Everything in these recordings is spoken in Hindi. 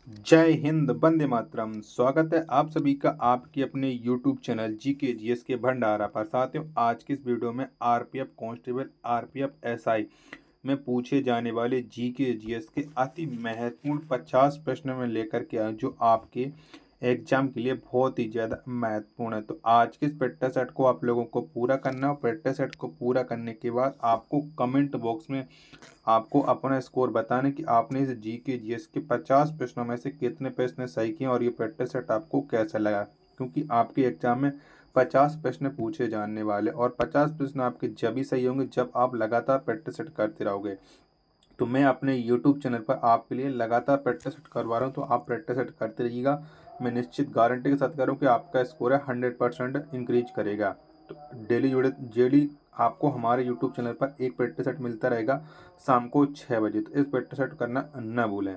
जय हिंद, वंदे मातरम। स्वागत है आप सभी का आपके अपने यूट्यूब चैनल जीके जीएस के भंडारा पर। साथियों, आज की इस वीडियो में आरपीएफ कांस्टेबल, आरपीएफ एसआई में पूछे जाने वाले जीके जीएस के अति महत्वपूर्ण 50 प्रश्न में लेकर के आए, जो आपके एग्जाम के लिए बहुत ही ज़्यादा महत्वपूर्ण है। तो आज के इस प्रैक्टिस सेट को आप लोगों को पूरा करना है और प्रैक्टिस सेट को पूरा करने के बाद आपको कमेंट बॉक्स में आपको अपना स्कोर बताना कि आपने इस जीके जीएस के 50 प्रश्नों में से कितने प्रश्न सही किए और ये प्रैक्टिस सेट आपको कैसा लगा। क्योंकि आपके एग्जाम में 50 प्रश्न पूछे जाने वाले और 50 प्रश्न आपके जब ही सही होंगे जब आप लगातार प्रैक्टिस सेट करते रहोगे। तो मैं अपने यूट्यूब चैनल पर आपके लिए लगातार प्रैक्टिस सेट करवा रहा हूँ, तो आप प्रैक्टिस सेट करते रहिएगा। मैं निश्चित गारंटी के साथ कह रहा हूँ कि आपका स्कोर है 100% इंक्रीज करेगा। तो डेली आपको हमारे यूट्यूब चैनल पर एक प्रैक्टिस सेट मिलता रहेगा शाम को 6 बजे। तो इस प्रैक्टिस सेट करना न भूलें।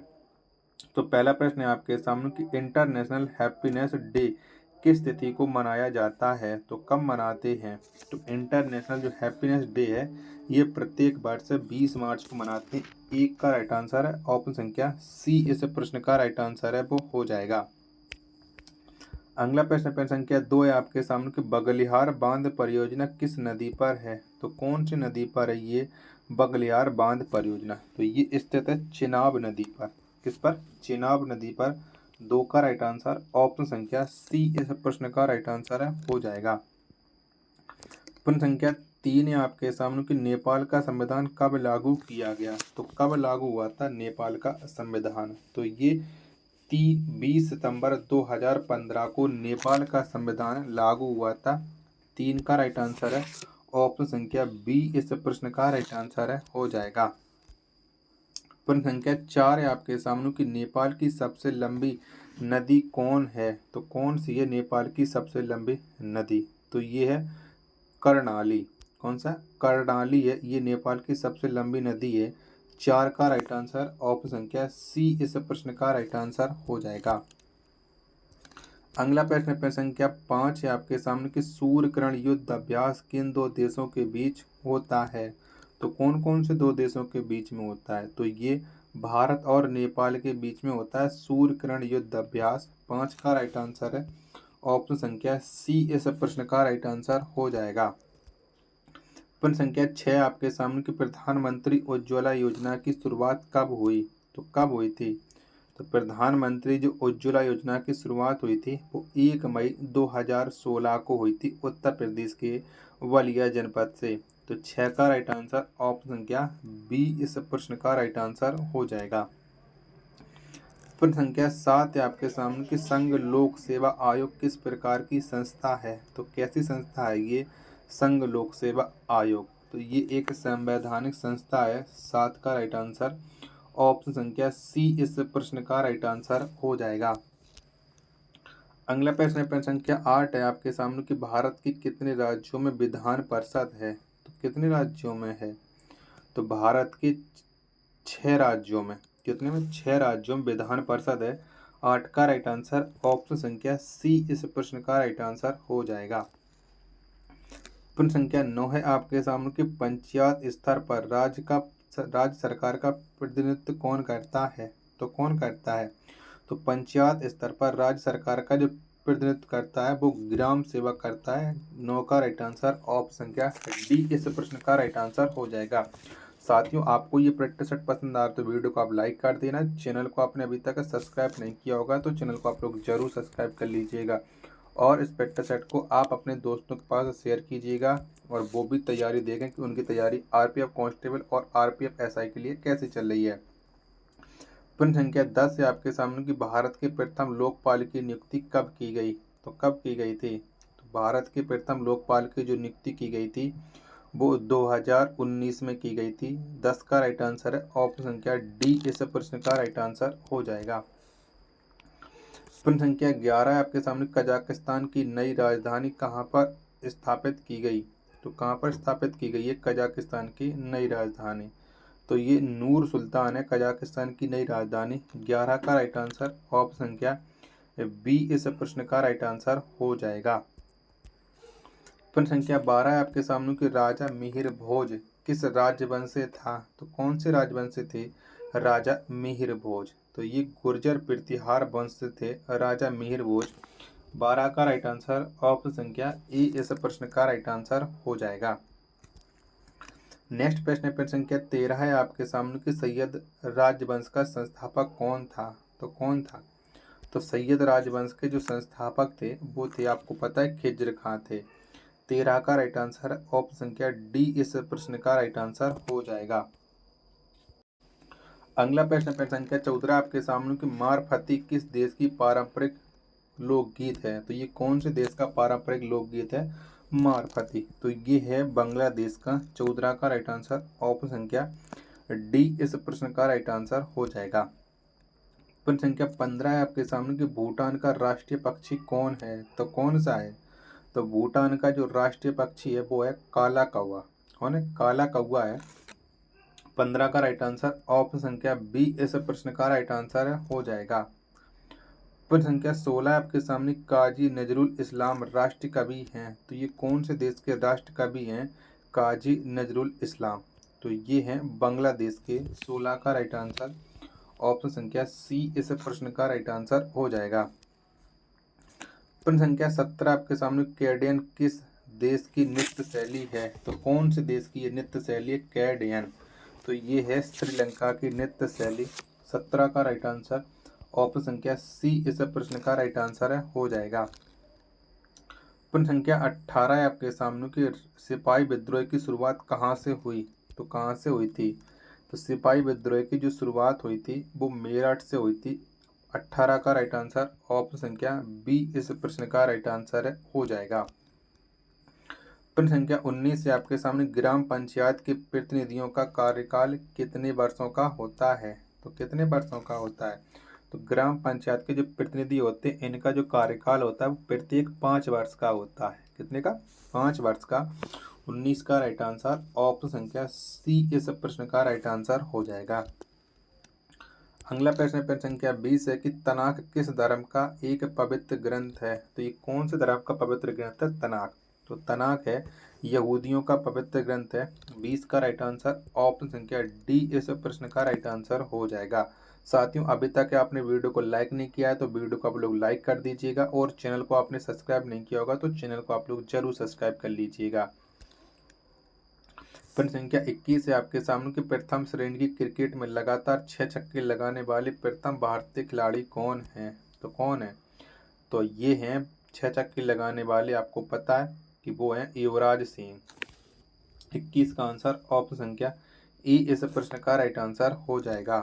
तो पहला प्रश्न है आपके सामने कि इंटरनेशनल हैप्पीनेस डे किस तिथि को मनाया जाता है, तो कब मनाते हैं। तो इंटरनेशनल जो हैप्पीनेस डे है ये प्रत्येक वर्ष 20 मार्च को मनाते हैं। एक का राइट आंसर है ऑप्शन संख्या सी, इस प्रश्न का राइट आंसर है वो हो जाएगा। अगला प्रश्न संख्या 2 है आपके सामने कि बगलिहार बांध परियोजना किस नदी पर है, तो कौन सी नदी पर है ये बगलिहार बांध परियोजना। तो ये स्थित है चिनाब नदी पर। किस पर? चिनाब नदी पर। 2 का राइट आंसर ऑप्शन संख्या सी, इस प्रश्न का राइट आंसर है हो जाएगा। प्रश्न संख्या 3 है आपके सामने कि नेपाल का संविधान कब लागू किया गया, तो कब लागू हुआ था नेपाल का संविधान। तो ये 20 सितंबर 2015 को नेपाल का संविधान लागू हुआ था। 3 का राइट आंसर है ऑप्शन संख्या बी, इस प्रश्न का राइट आंसर है हो जाएगा। प्रश्न संख्या 4 है आपके सामने कि नेपाल की सबसे लंबी नदी कौन है, तो कौन सी है नेपाल की सबसे लंबी नदी। तो ये है कर्णाली। कौन सा? कर्णाली है, ये नेपाल की सबसे लंबी नदी है। 4 का राइट आंसर ऑप्शन संख्या सी, इस प्रश्न का राइट आंसर हो जाएगा। अगला प्रश्न संख्या 5 है आपके सामने कि सूर्यकिरण युद्ध अभ्यास किन दो देशों के बीच होता है, तो कौन कौन से दो देशों के बीच में होता है। तो ये भारत और नेपाल के बीच में होता है सूर्यकिरण युद्ध अभ्यास। 5 का राइट आंसर है ऑप्शन संख्या सी, इस प्रश्न का राइट आंसर हो जाएगा। प्रश्न संख्या 6 आपके सामने कि प्रधानमंत्री उज्ज्वला योजना की शुरुआत कब हुई, तो कब हुई थी। तो प्रधानमंत्री जो उज्ज्वला योजना की शुरुआत हुई थी वो 1 मई 2016 को हुई थी उत्तर प्रदेश के बलिया जनपद से। तो 6 का राइट आंसर ऑप्शन संख्या बी, इस प्रश्न का राइट आंसर हो जाएगा। प्रश्न संख्या 7 है आपके सामने कि संघ लोक सेवा आयोग किस प्रकार की संस्था है, तो कैसी संस्था है ये संघ लोक सेवा आयोग। तो ये एक संवैधानिक संस्था है। 7 का राइट आंसर ऑप्शन संख्या सी, इस प्रश्न का राइट आंसर हो जाएगा। अगला प्रश्न संख्या 8 है आपके सामने कि भारत के कितने राज्यों में विधान परिषद है, तो कितने राज्यों में है। तो भारत के 6 राज्यों में। कितने में? 6 राज्यों में विधान परिषद है। 8 का राइट आंसर ऑप्शन संख्या सी, इस प्रश्न का राइट आंसर हो जाएगा। प्रश्न संख्या 9 है आपके सामने कि पंचायत स्तर पर राज्य सरकार का प्रतिनिधित्व कौन करता है, तो कौन करता है। तो पंचायत स्तर पर राज्य सरकार का जो प्रतिनिधित्व करता है वो ग्राम सेवक करता है। 9 का राइट आंसर ऑप्शन संख्या डी, इस प्रश्न का राइट आंसर हो जाएगा। साथियों, आपको ये प्रैक्टिस सेट पसंद आ रहा तो वीडियो को आप लाइक कर देना। चैनल को आपने अभी तक सब्सक्राइब नहीं किया होगा तो चैनल को आप लोग जरूर सब्सक्राइब कर लीजिएगा और इस प्रैक्टिस सेट को आप अपने दोस्तों के पास शेयर कीजिएगा और वो भी तैयारी देखें कि उनकी तैयारी आरपीएफ कांस्टेबल और आरपीएफ एसआई के लिए कैसे चल रही है। प्रश्न संख्या 10 है आपके सामने कि भारत के प्रथम लोकपाल की नियुक्ति कब की गई, तो कब की गई थी। तो भारत के प्रथम लोकपाल की जो नियुक्ति की गई थी वो 2019 में की गई थी। 10 का राइट आंसर है ऑप्शन संख्या डी, इस प्रश्न का राइट आंसर हो जाएगा। प्रश्न संख्या 11 है आपके सामने कजाकिस्तान की नई राजधानी कहाँ पर स्थापित की गई, तो कहाँ पर स्थापित की गई है कजाकिस्तान की नई राजधानी। तो ये नूर सुल्तान है कजाकिस्तान की नई राजधानी। 11 का राइट आंसर ऑप्शन संख्या बी, इस प्रश्न का राइट आंसर हो जाएगा। प्रश्न संख्या 12 है आपके सामने कि राजा मिहिर भोज किस राजवंश से था, तो कौन से राजवंश से थे राजा मिहिर भोज। तो ये गुर्जर प्रतिहार वंश से थे राजा मिहिर भोज। 12 का राइट आंसर ऑप्शन संख्या ए इस प्रश्न का राइट आंसर हो जाएगा। नेक्स्ट प्रश्न प्रश्न संख्या 13 है आपके सामने कि सैयद राजवंश का संस्थापक कौन था। तो कौन था? तो सैयद राजवंश के जो संस्थापक थे वो थे, आपको पता है, खिज्र खां थे। 13 का राइट आंसर ऑप्शन संख्या डी इस प्रश्न का राइट आंसर हो जाएगा। अगला प्रश्न प्रश्न संख्या 14 आपके सामने कि मारफती किस देश की पारंपरिक लोकगीत है। तो ये कौन से देश का पारंपरिक लोकगीत है मारफती? तो ये है बांग्लादेश का। 14 का राइट आंसर ऑप्शन संख्या डी इस प्रश्न का राइट आंसर हो जाएगा। प्रश्न संख्या 15 है आपके सामने कि भूटान का राष्ट्रीय पक्षी कौन है। तो कौन सा है? तो भूटान का जो राष्ट्रीय पक्षी है वो है काला कौवा। कौन है? काला कौवा है। 15 का राइट आंसर ऑप्शन संख्या बी इस प्रश्न का राइट आंसर हो जाएगा। प्रश्न संख्या 16 आपके सामने काजी नजरुल इस्लाम राष्ट्र कवि हैं। तो ये कौन से देश के राष्ट्र कवि हैं काजी नजरुल इस्लाम? तो ये हैं बांग्लादेश के। 16 का राइट आंसर ऑप्शन संख्या सी इस प्रश्न का राइट आंसर हो जाएगा। प्रश्न संख्या 17 आपके सामने कैडियन किस देश की नृत्य शैली है। तो कौन से देश की ये नृत्य शैली है कैडियन? तो ये है श्रीलंका की नृत्य शैली। 17 का राइट आंसर ऑप्शन संख्या सी इस प्रश्न का राइट आंसर हो जाएगा। प्रश्न संख्या 18 है आपके सामने कि सिपाही विद्रोह की शुरुआत कहाँ से हुई। तो कहाँ से हुई थी? तो सिपाही विद्रोह की जो शुरुआत हुई थी वो मेरठ से हुई थी। 18 का राइट आंसर ऑप्शन संख्या बी इस प्रश्न का राइट आंसर हो जाएगा। प्रश्न संख्या 19 से आपके सामने ग्राम पंचायत के प्रतिनिधियों का कार्यकाल कितने वर्षों का होता है। तो कितने वर्षों का होता है? तो ग्राम पंचायत के जो प्रतिनिधि होते हैं इनका जो कार्यकाल होता है वो प्रत्येक 5 वर्ष का होता है। कितने का? 5 वर्ष का। 19 का राइट आंसर ऑप्शन संख्या सी इस प्रश्न का राइट आंसर हो जाएगा। अगला प्रश्न प्रश्न संख्या 20 है कि तनाक किस धर्म का एक पवित्र ग्रंथ है। तो ये कौन से धर्म का पवित्र ग्रंथ है तनाक? तो तनाक है यहूदियों का पवित्र ग्रंथ है। 20 का राइट आंसर ऑप्शन संख्या डी इस प्रश्न का राइट आंसर हो जाएगा। साथियों, अभी तक आपने वीडियो को लाइक नहीं किया है तो वीडियो को आप लोग लाइक कर दीजिएगा और चैनल को आपने सब्सक्राइब नहीं किया होगा तो चैनल को आप लोग जरूर सब्सक्राइब कर लीजिएगा। प्रश्न संख्या 21 है आपके सामने कि प्रथम श्रेणी की क्रिकेट में लगातार 6 छक्के लगाने वाले प्रथम भारतीय खिलाड़ी कौन हैं। तो कौन है? तो ये हैं 6 छक्के लगाने वाले, आपको पता है कि वो हैं युवराज सिंह। 21 का आंसर ऑप्शन संख्या ई इस प्रश्न का राइट आंसर हो जाएगा।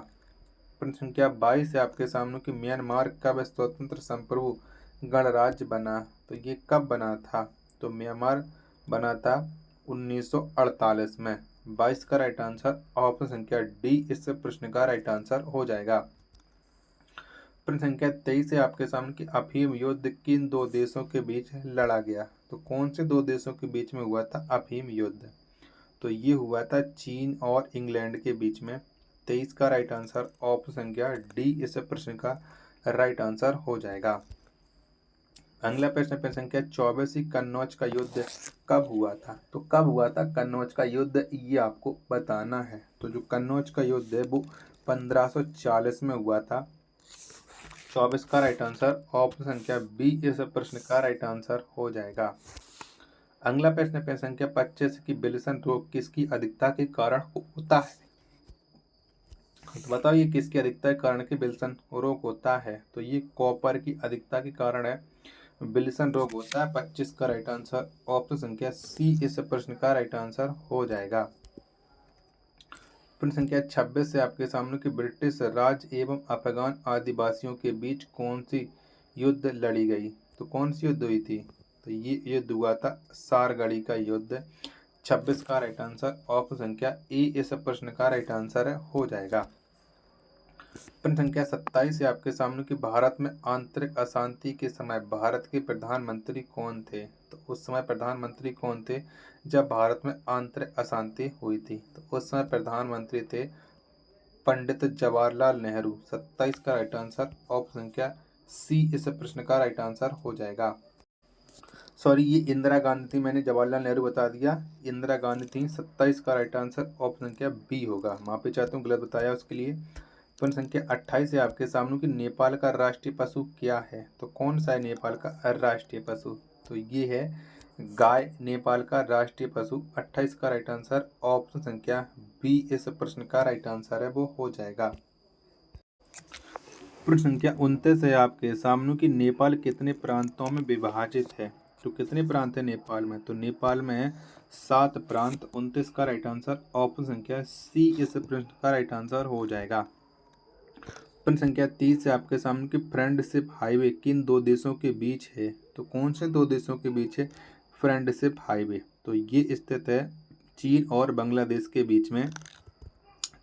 प्रश्न संख्या 22 है आपके सामने कि म्यांमार कब स्वतंत्र संप्रभु गणराज्य बना। तो ये कब बना था? तो म्यांमार बना था 1948 में। 22 का राइट आंसर ऑप्शन संख्या डी इस प्रश्न का राइट आंसर हो जाएगा। प्रश्न संख्या 23 है आपके सामने कि अफीम युद्ध किन 2 देशों के बीच लड़ा गया। तो कौन से 2 देशों के बीच में हुआ था अफीम युद्ध? तो ये हुआ था चीन और इंग्लैंड के बीच में। 23 का राइट आंसर ऑप्शन संख्या डी इस प्रश्न का राइट आंसर हो जाएगा। अगला प्रश्न प्रश्न संख्या 24 कन्नौज का युद्ध कब हुआ था। तो कब हुआ था कन्नौज का युद्ध ये आपको बताना है। तो जो कन्नौज का युद्ध है वो 1540 में हुआ था। 24 का राइट आंसर ऑप्शन संख्या बी इस प्रश्न का राइट आंसर हो जाएगा। अगला प्रश्न प्रश्न संख्या 25 की विल्सन रोग किसकी अधिकता के कारण होता है। तो बताओ ये किसकी अधिकता के कारण के विल्सन रोग होता है। तो ये कॉपर की अधिकता के कारण है विल्सन रोग होता है। 25 का राइट आंसर ऑप्शन संख्या सी इस प्रश्न का राइट आंसर हो जाएगा। प्रश्न संख्या 26 से आपके सामने कि ब्रिटिश राज एवं अफगान आदिवासियों के बीच कौन सी युद्ध लड़ी गई। तो कौन सी युद्ध हुई थी? तो ये युद्ध हुआ था सारगढ़ी का युद्ध। 26 का राइट आंसर ऑप्शन संख्या ए इस प्रश्न का राइट आंसर हो जाएगा। प्रश्न संख्या 27 से आपके सामने कि भारत में आंतरिक अशांति के समय भारत के प्रधानमंत्री कौन थे। तो उस समय प्रधानमंत्री कौन थे जब भारत में आंतरिक अशांति हुई थी। तो उस समय प्रधानमंत्री थे पंडित जवाहरलाल नेहरू। 27 का राइट आंसर ऑप्शन संख्या सी इस प्रश्न का राइट आंसर हो जाएगा। सॉरी, ये इंदिरा गांधी थी, मैंने जवाहरलाल नेहरू बता दिया, इंदिरा गांधी थी। 27 का राइट आंसर ऑप्शन संख्या बी होगा। माफी चाहता हूँ गलत बताया उसके लिए। प्रश्न संख्या 28 है आपके सामने कि नेपाल का राष्ट्रीय पशु क्या है। तो कौन सा है नेपाल का राष्ट्रीय पशु। तो ये है गाय, नेपाल का राष्ट्रीय पशु। 28 का राइट आंसर ऑप्शन संख्या बी इस प्रश्न का राइट आंसर है, वो हो जाएगा। प्रश्न संख्या 29 है आपके सामने कि नेपाल कितने प्रांतों में विभाजित है। तो कितने प्रांत है नेपाल में। तो नेपाल में है 7 प्रांत। 29 का राइट आंसर ऑप्शन संख्या सी इस प्रश्न का राइट आंसर हो जाएगा। प्रश्न संख्या 30 है आपके सामने कि फ्रेंडशिप हाईवे किन दो देशों के बीच है। तो कौन से दो देशों के बीच है फ्रेंडशिप हाईवे। तो ये स्थित है चीन और बांग्लादेश के बीच में।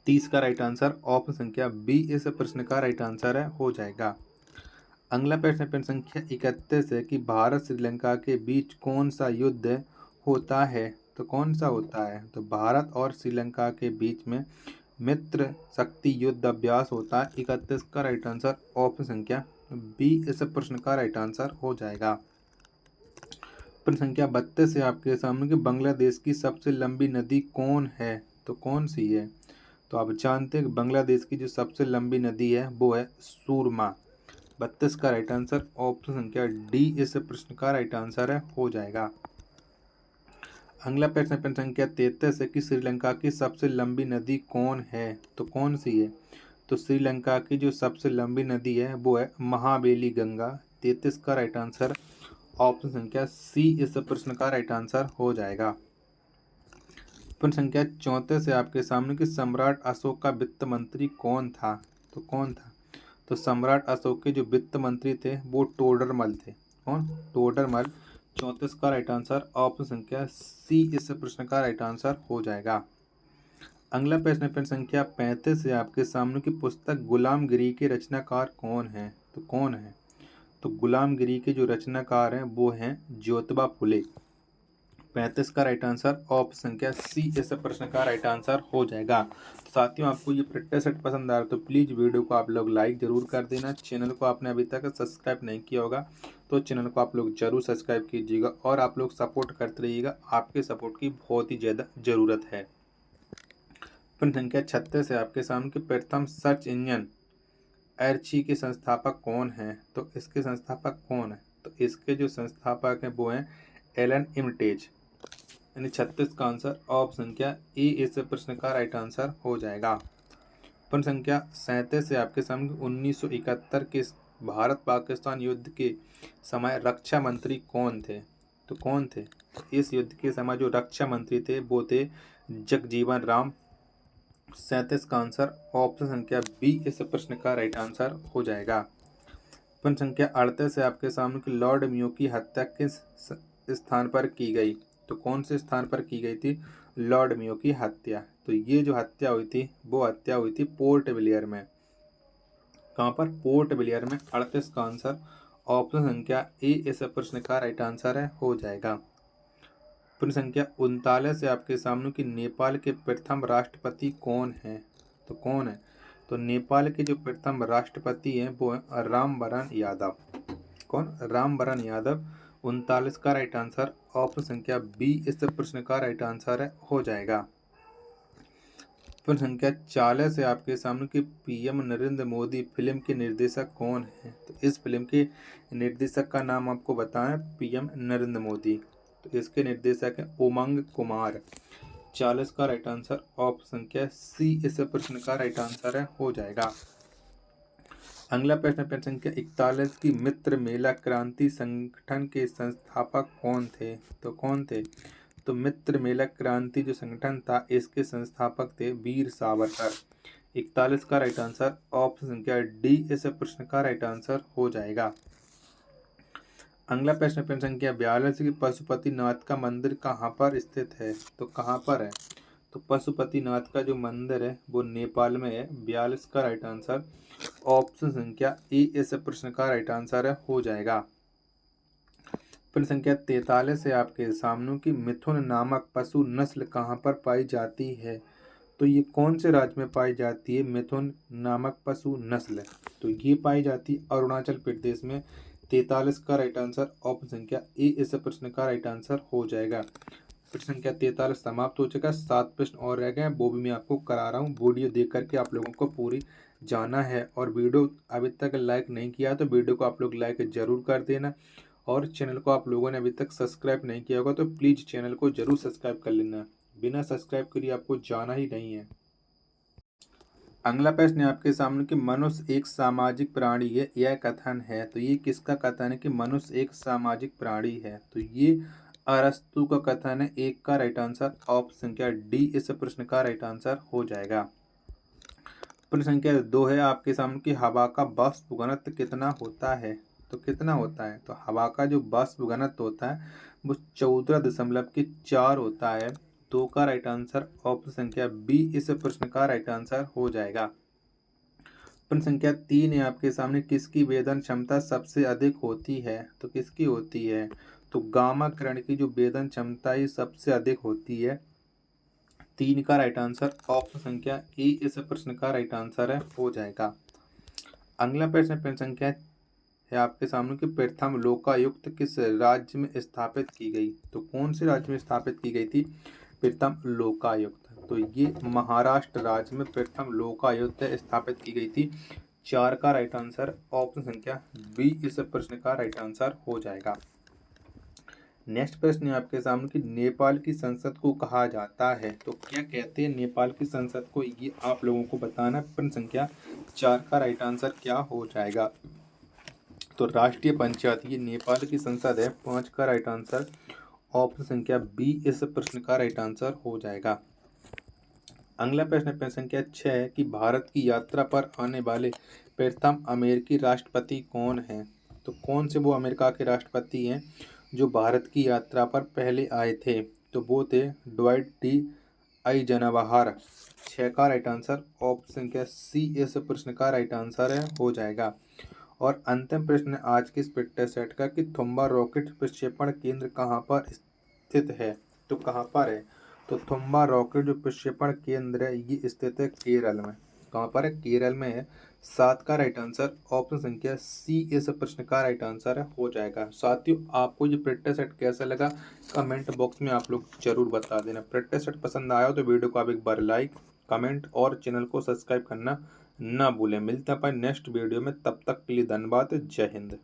30 का राइट आंसर ऑप्शन संख्या बी इस प्रश्न का राइट आंसर है, हो जाएगा। अगला प्रश्न संख्या 31 है कि भारत श्रीलंका के बीच कौन सा युद्ध होता है। तो कौन सा होता है। तो भारत और श्रीलंका के बीच में मित्र शक्ति युद्ध अभ्यास होता है। 31 का राइट आंसर ऑप्शन संख्या बी इस प्रश्न का राइट आंसर हो जाएगा। प्रश्न संख्या 32 है आपके सामने कि बांग्लादेश की सबसे लंबी नदी कौन है। तो कौन सी है। तो आप जानते हैं कि बांग्लादेश की जो सबसे लंबी नदी है वो है सूरमा। 32 का राइट आंसर ऑप्शन संख्या डी इस प्रश्न का राइट आंसर है, हो जाएगा। अगला प्रश्न संख्या 33 है कि श्रीलंका की सबसे लंबी नदी कौन है। तो कौन सी है। तो श्रीलंका की जो सबसे लंबी नदी है वो है महाबेली गंगा। 33 का राइट आंसर ऑप्शन संख्या सी इस प्रश्न का राइट आंसर हो जाएगा। प्रश्न संख्या 34 है आपके सामने कि सम्राट अशोक का वित्त मंत्री कौन था। तो कौन था। तो सम्राट अशोक के जो वित्त मंत्री थे वो टोडरमल थे। कौन। टोडरमल। 34 का राइट आंसर ऑप्शन संख्या सी इस प्रश्न का राइट आंसर हो जाएगा। अगला प्रश्न संख्या 35 है आपके सामने की पुस्तक गुलामगिरी के रचनाकार कौन है। तो कौन है। तो गुलामगिरी के जो रचनाकार हैं वो हैं ज्योतिबा फुले। 35 का राइट आंसर ऑप्शन संख्या सी इस प्रश्न का राइट आंसर हो जाएगा। तो साथियों आपको ये प्रैक्टिस सेट पसंद आ रहा है तो प्लीज़ वीडियो को आप लोग लाइक जरूर कर देना। चैनल को आपने अभी तक सब्सक्राइब नहीं किया होगा तो चैनल को आप लोग जरूर सब्सक्राइब कीजिएगा और आप लोग सपोर्ट करते रहिएगा। आपके सपोर्ट की बहुत ही ज़्यादा ज़रूरत है। प्रश्न संख्या 36 है आपके सामने कि प्रथम सर्च इंजन अर्ची के संस्थापक कौन है। तो इसके संस्थापक कौन है। तो इसके जो संस्थापक हैं वो हैं एलन इमटेज। यानी 36 का आंसर ऑप्शन संख्या ए इस प्रश्न का राइट आंसर हो जाएगा। प्रश्न संख्या 37 से आपके सामने 1971 के भारत पाकिस्तान युद्ध के समय रक्षा मंत्री कौन थे। तो कौन थे। इस युद्ध के समय जो रक्षा मंत्री थे वो थे जगजीवन राम। 37 का आंसर ऑप्शन संख्या बी इस प्रश्न का राइट आंसर हो जाएगा। प्रश्न संख्या 38 से आपके सामने कि लॉर्ड मेयो की हत्या किस स्थान पर की गई। तो कौन से स्थान पर की गई थी लॉर्ड मेयो की हत्या। तो ये जो हत्या हुई थी वो हत्या हुई थी पोर्ट ब्लेयर में। कहाँ पर। पोर्ट ब्लेयर में। 38 का आंसर ऑप्शन संख्या ए इस प्रश्न का राइट आंसर है, हो जाएगा। प्रश्न संख्या 39 से आपके सामने कि नेपाल के प्रथम राष्ट्रपति कौन है। तो कौन है। तो नेपाल के जो प्रथम राष्ट्रपति हैं वो है रामवरण यादव। कौन। रामवरण यादव। 39 का राइट आंसर ऑप्शन संख्या बी इस प्रश्न का राइट आंसर है, हो जाएगा। प्रश्न संख्या 40 है आपके सामने कि पीएम नरेंद्र मोदी फिल्म के निर्देशक कौन है। तो इस फिल्म के निर्देशक का नाम आपको बताएं पीएम नरेंद्र मोदी। तो इसके निर्देशक हैं उमंग कुमार। 40 का राइट आंसर ऑप्शन संख्या सी इस प्रश्न का राइट आंसर है, हो जाएगा। अगला प्रश्न संख्या 41 की मित्र मेला क्रांति संगठन के संस्थापक कौन थे। तो कौन थे। तो मित्र मेला क्रांति जो संगठन था इसके संस्थापक थे वीर सावरकर। 41 का राइट आंसर ऑप्शन संख्या डी इस प्रश्न का राइट आंसर हो जाएगा। अगला प्रश्न संख्या 42 की पशुपतिनाथ का मंदिर कहाँ पर स्थित है। तो कहाँ पर है। तो पशुपतिनाथ का जो मंदिर है वो नेपाल में है। 42 का राइट आंसर ऑप्शन संख्या ए इस प्रश्न का राइट आंसर है, हो जाएगा। प्रश्न संख्या 43 है आपके सामने कि मिथुन नामक पशु नस्ल कहाँ पर पाई जाती है। तो ये कौन से राज्य में पाई जाती है मिथुन नामक पशु नस्ल। तो ये पाई जाती है अरुणाचल प्रदेश में। 43 का राइट आंसर ऑप्शन संख्या ए इस प्रश्न का राइट आंसर हो जाएगा। प्रश्न संख्या 43 समाप्त हो चुका। 7 प्रश्न और रह गए हैं वो भी मैं आपको करा रहा हूँ। वीडियो देख करके आप लोगों को पूरी जाना है और वीडियो अभी तक लाइक नहीं किया तो वीडियो को आप लोग लाइक ज़रूर कर देना, और चैनल को आप लोगों ने अभी तक सब्सक्राइब नहीं किया होगा तो प्लीज़ चैनल को ज़रूर सब्सक्राइब कर लेना। बिना सब्सक्राइब करे आपको जाना ही नहीं है। अगला प्रश्न है आपके सामने कि मनुष्य एक सामाजिक प्राणी है, यह कथन है। तो ये किसका कथन है कि मनुष्य एक सामाजिक प्राणी है? तो ये अरस्तु का कथन है। एक का राइट आंसर ऑप्शन संख्या डी इस प्रश्न का राइट आंसर हो जाएगा। प्रश्न संख्या 2 है आपके सामने कि हवा का वाष्प घनत्व कितना होता है? तो कितना होता है? तो हवा का जो वाष्प घनत्व होता है वो 14.4 होता है। 2 का राइट आंसर ऑप्शन संख्या बी इस प्रश्न का राइट आंसर हो जाएगा। प्रश्न संख्या 3 है आपके सामने, किसकी वेदन क्षमता सबसे अधिक होती है? तो किसकी होती है? तो गामा किरण की जो वेदन क्षमता है सबसे अधिक होती है। 3 का राइट आंसर ऑप्शन संख्या ए इस प्रश्न का राइट आंसर है हो जाएगा। अगला प्रश्न संख्या है आपके सामने कि प्रथम लोकायुक्त किस राज्य में स्थापित की गई? तो कौन से राज्य में स्थापित की गई थी प्रथम लोकायुक्त? तो ये महाराष्ट्र राज्य में प्रथम लोकायुक्त स्थापित की गई थी। 4 का राइट आंसर ऑप्शन संख्या बी इस प्रश्न का राइट आंसर हो जाएगा। नेक्स्ट प्रश्न है आपके सामने कि नेपाल की संसद को कहा जाता है? तो क्या कहते हैं नेपाल की संसद को, ये आप लोगों को बताना। प्रश्न संख्या 4 का राइट आंसर क्या हो जाएगा? तो राष्ट्रीय पंचायत ये नेपाल की संसद है। 5 का राइट आंसर ऑप्शन संख्या बी इस प्रश्न का राइट आंसर हो जाएगा। अगला प्रश्न संख्या 6 है कि भारत की यात्रा पर आने वाले प्रथम अमेरिकी राष्ट्रपति कौन है? तो कौन से वो अमेरिका के राष्ट्रपति हैं जो भारत की यात्रा पर पहले आए थे? तो वो थे ड्वाइट डी आइजनबावर। 6 का राइट आंसर ऑप्शन संख्या सी इस प्रश्न का राइट आंसर है हो जाएगा। और अंतिम प्रश्न आज के इस पिक्चर सेट का कि थुम्बा रॉकेट प्रक्षेपण केंद्र कहाँ पर स्थित है? तो कहाँ पर है? तो थुम्बा रॉकेट जो प्रक्षेपण केंद्र है ये स्थित है केरल में। कहाँ पर है? केरल में है। 7 का राइट आंसर ऑप्शन संख्या सी इस प्रश्न का राइट आंसर है हो जाएगा। साथियों, आपको ये प्रैक्टिस सेट कैसा लगा कमेंट बॉक्स में आप लोग जरूर बता देना। प्रैक्टिस सेट पसंद आया हो तो वीडियो को आप एक बार लाइक कमेंट और चैनल को सब्सक्राइब करना ना भूलें। मिलते हैं अपन नेक्स्ट वीडियो में, तब तक के लिए धन्यवाद। जय हिंद।